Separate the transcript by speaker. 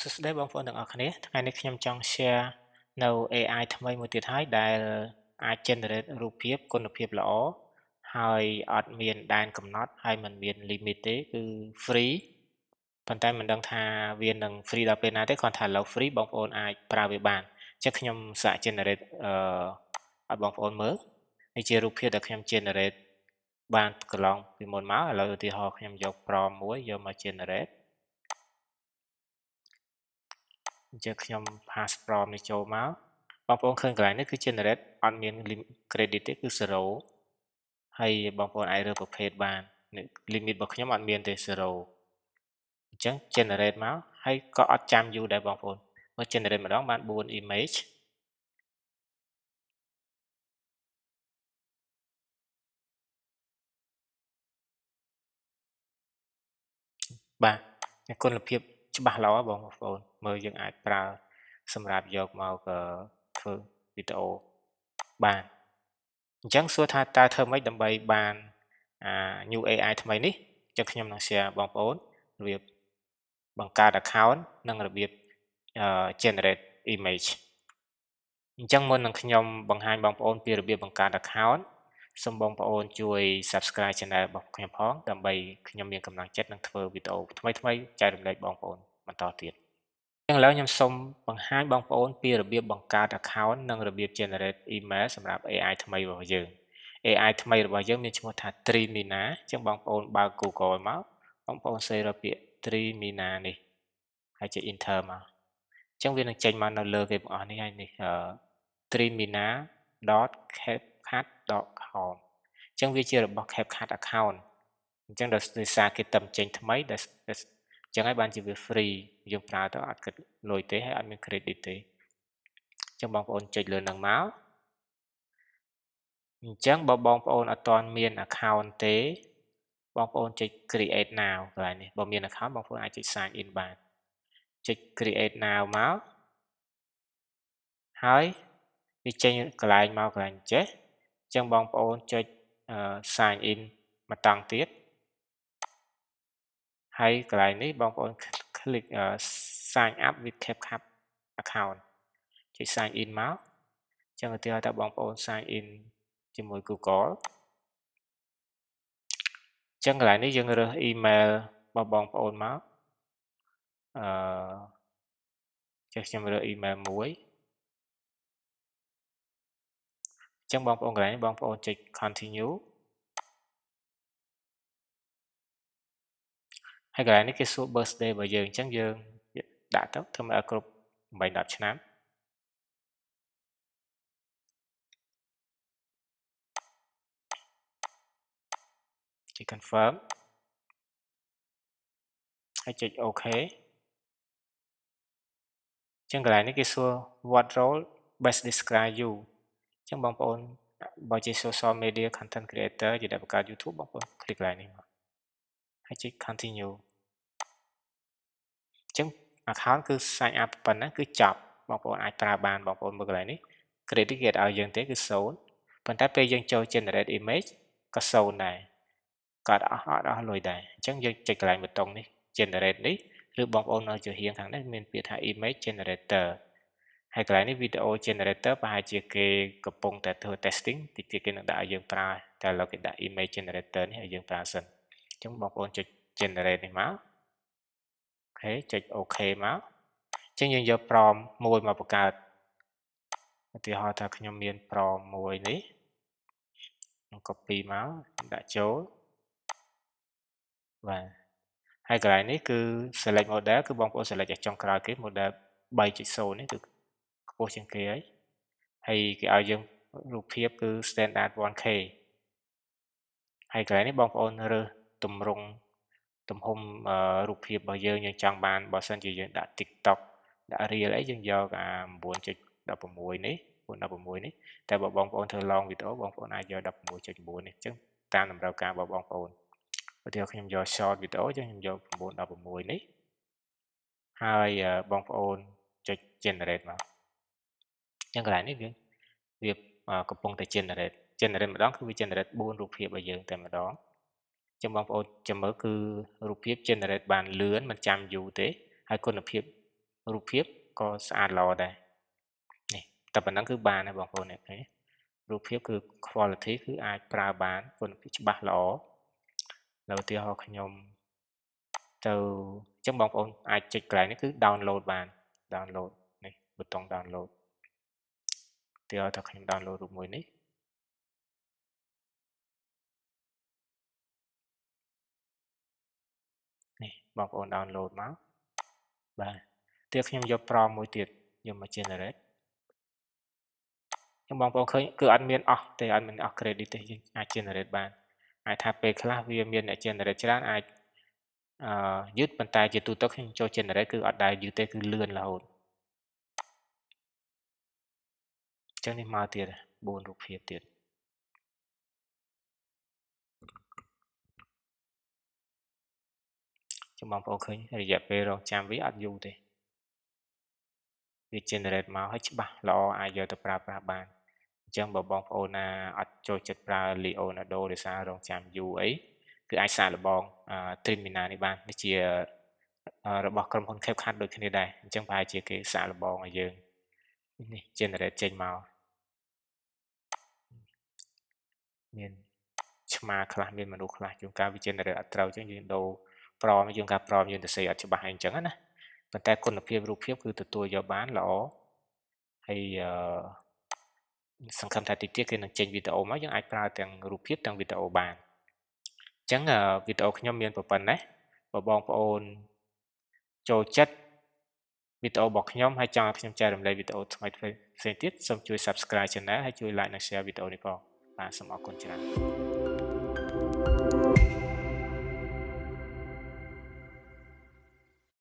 Speaker 1: សួស្តីបងប្អូនទាំងអស់គ្នាថ្ងៃនេះខ្ញុំចង់ share នៅ AI ថ្មីមួយទៀតហើយដែលអាច generate រូបភាពគុណភាពល្អហើយអត់មានដែនកំណត់ហើយមិនមាន limit ទេគឺ free ប៉ុន្តែមិនដឹងថាវានឹង free ដល់ពេលណាទេគ្រាន់ថាឥឡូវ free បងប្អូនអាចប្រើវាបានអញ្ចឹងខ្ញុំសាក generate ឲ្យបងប្អូនមើលនេះជារូបភាពដែលខ្ញុំ generate បានកន្លងពីមុនមកឥឡូវឧទាហរណ៍ខ្ញុំយក prompt មួយយកមក generate អញ្ចឹងខ្ញុំ pass prompt នេះចូលមកបងប្អូនឃើញកន្លែងនេះគឺ generate អត់មាន credit ទេគឺ0ហើយបងប្អូនអាចរើសប្រភេទបាន limit របស់ខ្ញុំអត់មានទេ0អញ្ចឹង generate មកហើយក៏អត់ចាំយូរដែរបងប្អូនមក generate ម្ដងបាន4 image បាទគុណភាពច្បាស់ល្អបងប្អូនមើលយើងអាចប្រើសម្រាប់យកមកធ្វើវីដេអូបានអញ្ចឹងសួរថាតើធ្វើម៉េចដើម្បីបានnew AI ថ្មីនេះអញ្ចឹងខ្ញុំនឹង share បងប្អូនរបៀបបង្កើត account និងរបៀបgenerate image អញ្ចឹងមុននឹងខ្ញុំបង្ហាញបងប្អូនពីរបៀបបង្កើត account សូមបងប្អូនជួយ Subscribe Channel របស់ខ្ញុំផងដើម្បីខ្ញុំមានកម្លាំងចិត្តនឹងធ្វើវីដេអូថ្មីៗចែករំលែកបងប្អូនបន្តទៀតឥឡូវខ្ញុំសូមបង្ហាញបងប្អូនពីរបៀបបង្កើត account និងរបៀប generate email សម្រាប់ AI ថ្មីរបស់យើង AI ថ្មីរបស់យើងមានឈ្មោះថា Trimina អញ្ចឹងបងប្អូនបើក Google មកបងប្អូនសេរកពាក្យ Trimina នេះហើយចុច Enter មកអញ្ចឹងវានឹងចេញមកនៅលើគេទាំងអស់នេះហើយនេះtrimina.capcut.com អញ្ចឹងវាជារបស់ CapCut account អញ្ចឹងដោយសារគេតឹមចេញថ្មីដែលអញ្ចឹងហើយបានជាវា free យើងប្រើទៅអត់គិតលុយទេហើយអត់មាន credit ទេអញ្ចឹងបងប្អូនចុចលើនឹងមកអញ្ចឹងបើបងប្អូនអត់ទាន់មាន account ទេបងប្អូនចុច create now កន្លែងនេះបើមាន account បងប្អូនអាចចុច sign in បានចុច create now មកហើយវាចេញកន្លែងមកកន្លែងចេះអញ្ចឹងបងប្អូនចុចsign in ម្តងទៀតហើយកន្លែងនេះបងប្អូន click sign up with CapCut account ចុច sign in មកអញ្ចឹងឧទាហរណ៍ថាបងប្អូន sign in ជាមួយ Google អញ្ចឹងកន្លែងនេះយើងរើស email របស់បងប្អូនមកចេះខ្ញុំរើស email មួយអញ្ចឹងបងប្អូនកន្លែងនេះបងប្អូនចុច continue ហើយកន្លែងនេះគេសួរ birthday របស់យើងអញ្ចឹងយើងដាក់ទៅធ្វើឲ្យគ្រប់8 10ឆ្នាំចុច confirm ហើយចុច OK អញ្ចឹងកន្លែងនេះគេសួរ what role best describe you អញ្ចឹងបងប្អូនបើជា social media content creator ជាអ្នកបង្កើត YouTube បងប្អូន click កន្លែងនេះមកហើយចុច continue អញ្ចឹង account គឺ sign up ប៉ុណ្ណឹងគឺចប់បងប្អូនអាចប្រើបានបងប្អូនមើលកន្លែងនេះ credit គេឲ្យយើងទេគឺ0ប៉ុន្តែពេលយើងចូល generate image ក៏0ដែរក៏អត់លុយដែរអញ្ចឹងយើងចុចកន្លែងប៊ូតុងនេះ generate នេះឬបងប្អូននៅចំហៀងខាងនេះមានពាក្យថា image generator ហើយកន្លែងនេះ video generator ប្រហែលជាគេកំពុងតែធ្វើ testing តិចទៀតគេនឹងដាក់ឲ្យយើងប្រើតែឥឡូវគេដាក់ image generator នេះឲ្យយើងប្រើសិនអញ្ចឹងបងប្អូនចុច generate នេះមកអូខេចុច OK មកអញ្ចឹងយើងយក prompt មួយមកបង្កើតឧទាហរណ៍ថាខ្ញុំមាន prompt មួយនេះខ្ញុំ copy មកដាក់ចូលបាទហើយកន្លែងនេះគឺ select model គឺបងប្អូន select ឲ្យចុងក្រោយគេ model 3.0 នេះគឺខ្ពស់ជាងគេហើយគេឲ្យយើងរូបភាពគឺ standard 1K ហើយកន្លែងនេះបងប្អូនរើសទម្រង់ទំហំរូបភាពរបស់យើងចង់បានបើសិនជាយើងដាក់ TikTok ដាក់ Reel អីយើងយកអា 9.16 នេះ9.16នេះតែបើបងប្អូនធ្វើ long video បងប្អូនអាចយក 16.9 នេះអញ្ចឹងតាមតម្រូវការរបស់បងប្អូនឧទាហរណ៍ខ្ញុំយក short video អញ្ចឹងខ្ញុំយក 9.16 នេះហើយបងប្អូនចុច generate មកអញ្ចឹងកន្លែងនេះវាកំពុងតែ generate ម្ដងគឺវា generate 4រូបភាពឲ្យយើងតែម្ដងចឹងបងប្អូនចាំមើលគឺរូបភាព generate បានលឿនមិនចាំយូរទេហើយគុណភាព រូបភាពក៏ស្អាតល្អដែរនេះតែប៉ុណ្ណឹងគឺបានហើយបងប្អូននេះរូបភាពគឺ quality គឺអាចប្រើបានគុណភាពច្បាស់ល្អនៅឧទាហរណ៍ខ្ញុំទៅអញ្ចឹងបងប្អូនអាចចុចកន្លែងនេះគឺ download បាន download នេះប៊ូតុង download ឧទាហរណ៍ថាខ្ញុំ download រូបមួយនេះនេះបងប្អូន download មកបាទទៀតខ្ញុំយកប្រមមួយទៀតយកមក generate ខ្ញុំបងប្អូនឃើញគឺអត់មានអស់ទេអត់មានអស់ credit ទេយើងអាច generate បានអាចថាពេលខ្លះវាមានអ្នក generate ច្រើនអាចយឺតប៉ុន្តែជាទូទៅខ្ញុំចូល generate គឺអត់ដែលយឺតទេគឺលឿនរហូតអញ្ចឹងនេះមកទៀត4រូបភាពទៀតចាំបងប្អូនឃើញរយៈពេលរងចាំវាអត់យូរទេវា generate មកឲ្យច្បាស់ល្អអាចយកទៅប្រើប្រាស់បានអញ្ចឹងបើបងប្អូនណាអត់ចូលចិត្តប្រើ Leonardo ដោយសាររងចាំយូរអីគឺអាចសាកល្បង Trimina នេះបាននេះជារបស់ក្រុមហ៊ុន CapCut ដូចគ្នាដែរអញ្ចឹងប្រហែលជាគេសាកល្បងឲ្យយើងនេះ generate ចេញមកមានឆ្មាខ្លះមានមនុស្សខ្លះជួនកាលវា generate អត់ត្រូវអញ្ចឹងយើងដូរប្រមជួនកាលប្រមយើងទៅសេអត់ច្បាស់អីអញ្ចឹងណាប៉ុន្តែគុណភាពរូបភាពគឺទទួលយកបានល្អហើយសង្ឃឹមថាតិចទៀតគេនឹងចេញវីដេអូមកយើងអាចប្រើទាំងរូបភាពទាំងវីដេអូបានអញ្ចឹងវីដេអូខ្ញុំមានប៉ុណ្ណេះបើបងប្អូនចូលចិត្តវីដេអូរបស់ខ្ញុំហើយចង់ឲ្យខ្ញុំចែករំលែកវីដេអូថ្មីផ្សេងទៀតសូមជួយ Subscribe Channel ហើយជួយ Like និង Share វីដេអូនេះផងបាទសូមអរគុណច្រើន